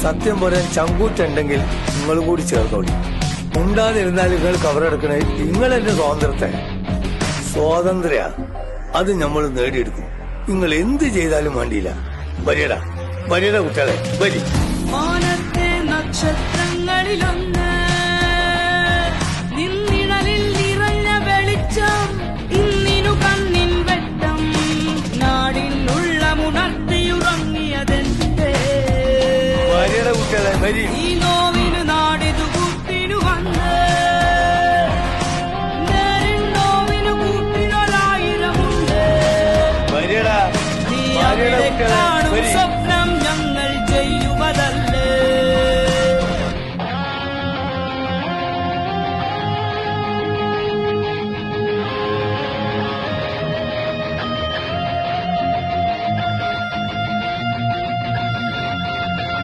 സത്യം പറയാൻ ചങ്കൂറ്റുണ്ടെങ്കിൽ നിങ്ങളും കൂടി ചേർന്നോളി. ഉണ്ടാതിരുന്നാൽ നിങ്ങൾ കവറെടുക്കണേ നിങ്ങളെന്റെ സ്വാതന്ത്ര്യ അത് നമ്മൾ നേടിയെടുക്കും. നിങ്ങൾ എന്ത് ചെയ്താലും വേണ്ടിയില്ല. വരിയടാ കുട്ടികളെ വരി. മാനത്തെ നക്ഷത്രങ്ങളിലൊന്ന് നിന്നിഴലിൽ നിറഞ്ഞ വെളിച്ചം ഇന്നിനു കണ്ണിൻ വെട്ടം നാടിനുള്ള ഉണർത്തിയുറങ്ങിയതെന്റെ വരിയടാ കുട്ടികളെ വരി. ഈ നോവി